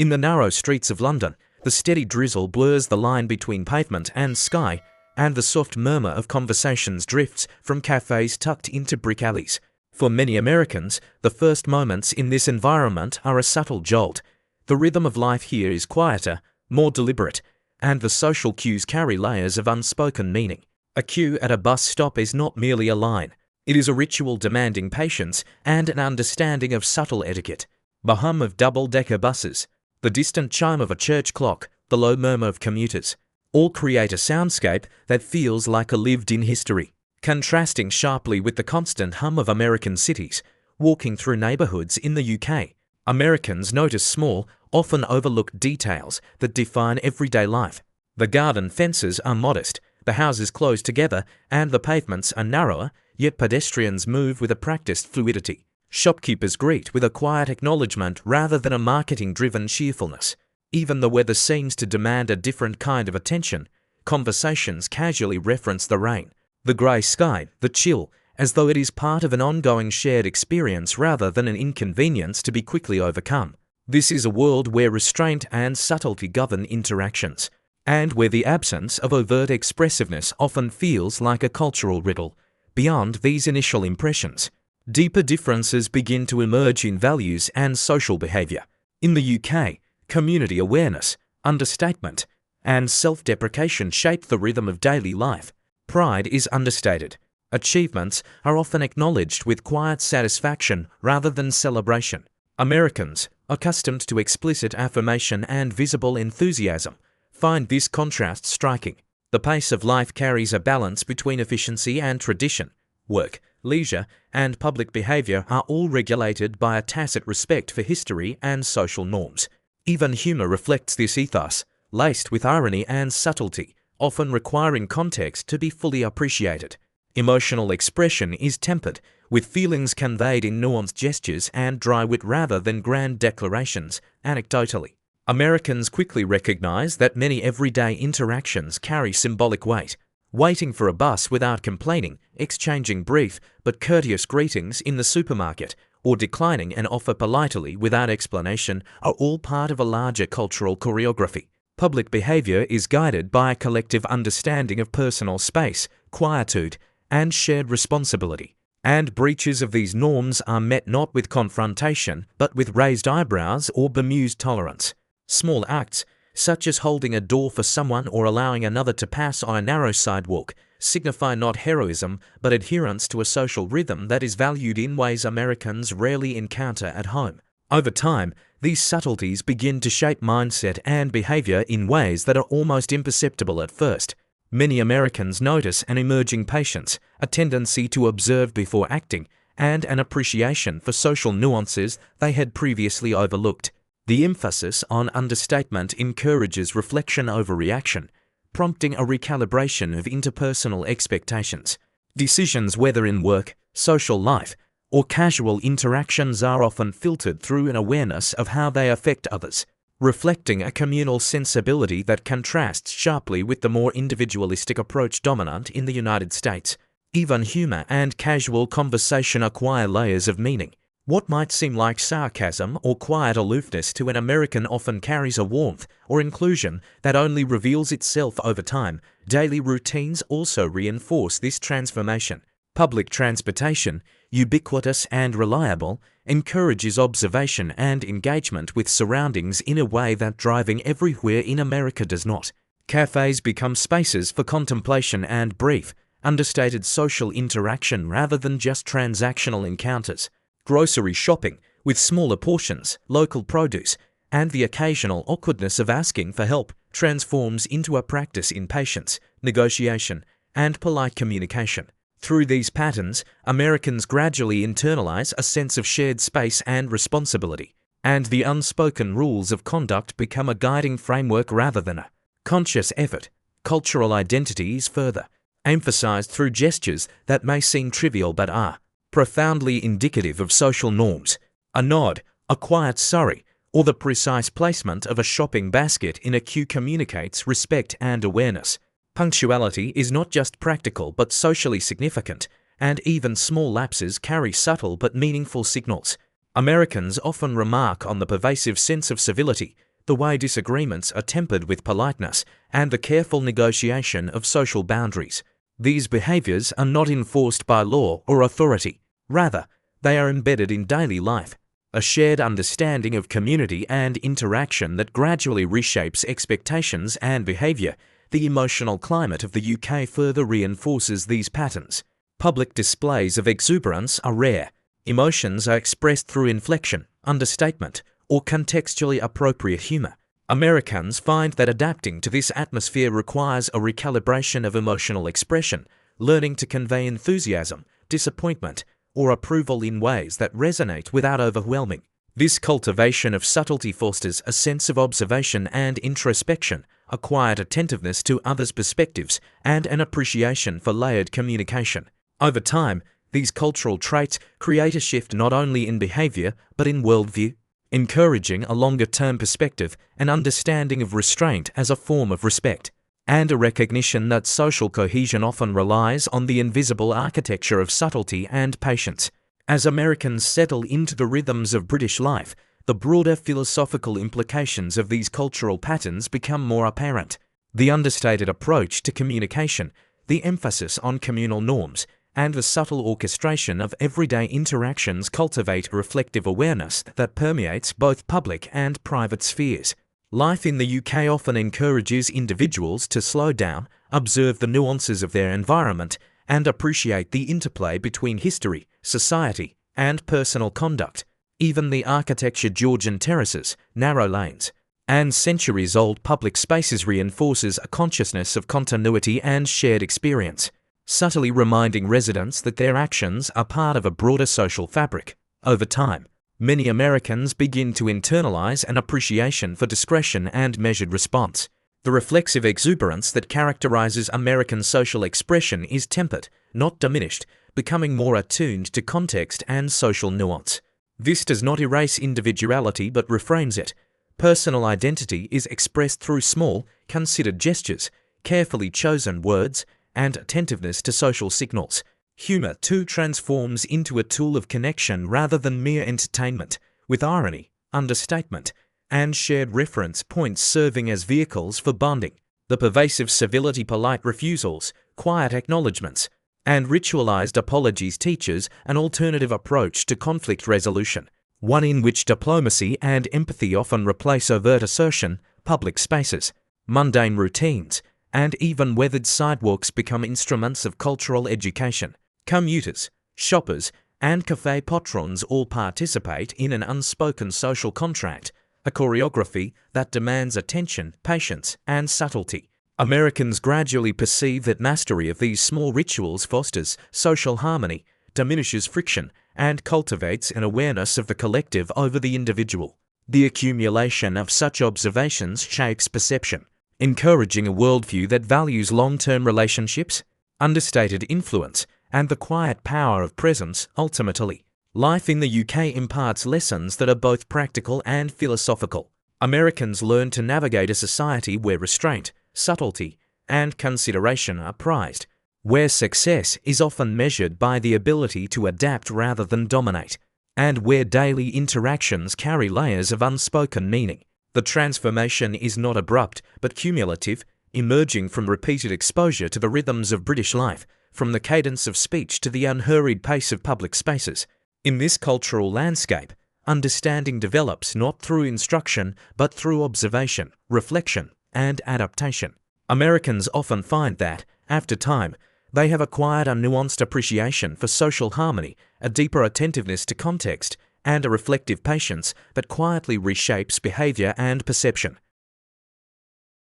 In the narrow streets of London, the steady drizzle blurs the line between pavement and sky, and the soft murmur of conversations drifts from cafes tucked into brick alleys. For many Americans, the first moments in this environment are a subtle jolt. The rhythm of life here is quieter, more deliberate, and the social cues carry layers of unspoken meaning. A queue at a bus stop is not merely a line. It is a ritual demanding patience and an understanding of subtle etiquette. The hum of double-decker buses, the distant chime of a church clock, the low murmur of commuters, all create a soundscape that feels like a lived-in history. Contrasting sharply with the constant hum of American cities, walking through neighbourhoods in the UK, Americans notice small, often overlooked details that define everyday life. The garden fences are modest, the houses close together, and the pavements are narrower, yet pedestrians move with a practiced fluidity. Shopkeepers greet with a quiet acknowledgement rather than a marketing-driven cheerfulness. Even the weather seems to demand a different kind of attention. Conversations casually reference the rain, the grey sky, the chill, as though it is part of an ongoing shared experience rather than an inconvenience to be quickly overcome. This is a world where restraint and subtlety govern interactions, and where the absence of overt expressiveness often feels like a cultural riddle. Beyond these initial impressions, deeper differences begin to emerge in values and social behaviour. In the UK, community awareness, understatement, and self-deprecation shape the rhythm of daily life. Pride is understated. Achievements are often acknowledged with quiet satisfaction rather than celebration. Americans, accustomed to explicit affirmation and visible enthusiasm, find this contrast striking. The pace of life carries a balance between efficiency and tradition. Work, leisure, and public behaviour are all regulated by a tacit respect for history and social norms. Even humour reflects this ethos, laced with irony and subtlety, often requiring context to be fully appreciated. Emotional expression is tempered, with feelings conveyed in nuanced gestures and dry wit rather than grand declarations. Anecdotally, Americans quickly recognize that many everyday interactions carry symbolic weight. Waiting for a bus without complaining, exchanging brief but courteous greetings in the supermarket, or declining an offer politely without explanation are all part of a larger cultural choreography. Public behavior is guided by a collective understanding of personal space, quietude, and shared responsibility. And breaches of these norms are met not with confrontation, but with raised eyebrows or bemused tolerance. Small acts, such as holding a door for someone or allowing another to pass on a narrow sidewalk, signify not heroism, but adherence to a social rhythm that is valued in ways Americans rarely encounter at home. Over time, these subtleties begin to shape mindset and behavior in ways that are almost imperceptible at first. Many Americans notice an emerging patience, a tendency to observe before acting, and an appreciation for social nuances they had previously overlooked. The emphasis on understatement encourages reflection over reaction, prompting a recalibration of interpersonal expectations. Decisions, whether in work, social life, or casual interactions, are often filtered through an awareness of how they affect others, reflecting a communal sensibility that contrasts sharply with the more individualistic approach dominant in the United States. Even humor and casual conversation acquire layers of meaning. What might seem like sarcasm or quiet aloofness to an American often carries a warmth or inclusion that only reveals itself over time. Daily routines also reinforce this transformation. Public transportation, ubiquitous and reliable, encourages observation and engagement with surroundings in a way that driving everywhere in America does not. Cafes become spaces for contemplation and brief, understated social interaction rather than just transactional encounters. Grocery shopping, with smaller portions, local produce, and the occasional awkwardness of asking for help, transforms into a practice in patience, negotiation, and polite communication. Through these patterns, Americans gradually internalize a sense of shared space and responsibility, and the unspoken rules of conduct become a guiding framework rather than a conscious effort. Cultural identity is further emphasized through gestures that may seem trivial but are profoundly indicative of social norms. A nod, a quiet sorry, or the precise placement of a shopping basket in a queue communicates respect and awareness. Punctuality is not just practical but socially significant, and even small lapses carry subtle but meaningful signals. Americans often remark on the pervasive sense of civility, the way disagreements are tempered with politeness, and the careful negotiation of social boundaries. These behaviors are not enforced by law or authority. Rather, they are embedded in daily life, a shared understanding of community and interaction that gradually reshapes expectations and behavior. The emotional climate of the UK further reinforces these patterns. Public displays of exuberance are rare. Emotions are expressed through inflection, understatement, or contextually appropriate humour. Americans find that adapting to this atmosphere requires a recalibration of emotional expression, learning to convey enthusiasm, disappointment, or approval in ways that resonate without overwhelming. This cultivation of subtlety fosters a sense of observation and introspection, a quiet attentiveness to others' perspectives, and an appreciation for layered communication. Over time, these cultural traits create a shift not only in behavior but in worldview, encouraging a longer-term perspective, an understanding of restraint as a form of respect, and a recognition that social cohesion often relies on the invisible architecture of subtlety and patience. As Americans settle into the rhythms of British life, the broader philosophical implications of these cultural patterns become more apparent. The understated approach to communication, the emphasis on communal norms, and the subtle orchestration of everyday interactions cultivate a reflective awareness that permeates both public and private spheres. Life in the UK often encourages individuals to slow down, observe the nuances of their environment, and appreciate the interplay between history, society, and personal conduct. Even the architecture Georgian terraces, narrow lanes, and centuries-old public spaces reinforces a consciousness of continuity and shared experience, subtly reminding residents that their actions are part of a broader social fabric. Over time, many Americans begin to internalize an appreciation for discretion and measured response. The reflexive exuberance that characterizes American social expression is tempered, not diminished, becoming more attuned to context and social nuance. This does not erase individuality but reframes it. Personal identity is expressed through small, considered gestures, carefully chosen words, and attentiveness to social signals. Humor, too, transforms into a tool of connection rather than mere entertainment, with irony, understatement, and shared reference points serving as vehicles for bonding. The pervasive civility, polite refusals, quiet acknowledgements, and ritualized apologies teaches an alternative approach to conflict resolution, one in which diplomacy and empathy often replace overt assertion. Public spaces, mundane routines, and even weathered sidewalks become instruments of cultural education. Commuters, shoppers, and cafe patrons all participate in an unspoken social contract, a choreography that demands attention, patience, and subtlety. Americans gradually perceive that mastery of these small rituals fosters social harmony, diminishes friction, and cultivates an awareness of the collective over the individual. The accumulation of such observations shapes perception, encouraging a worldview that values long-term relationships, understated influence, and the quiet power of presence. Ultimately, life in the UK imparts lessons that are both practical and philosophical. Americans learn to navigate a society where restraint, subtlety, and consideration are prized, where success is often measured by the ability to adapt rather than dominate, and where daily interactions carry layers of unspoken meaning. The transformation is not abrupt but cumulative, emerging from repeated exposure to the rhythms of British life, from the cadence of speech to the unhurried pace of public spaces. In this cultural landscape, understanding develops not through instruction but through observation, reflection, and adaptation. Americans often find that, after time, they have acquired a nuanced appreciation for social harmony, a deeper attentiveness to context, and a reflective patience that quietly reshapes behavior and perception.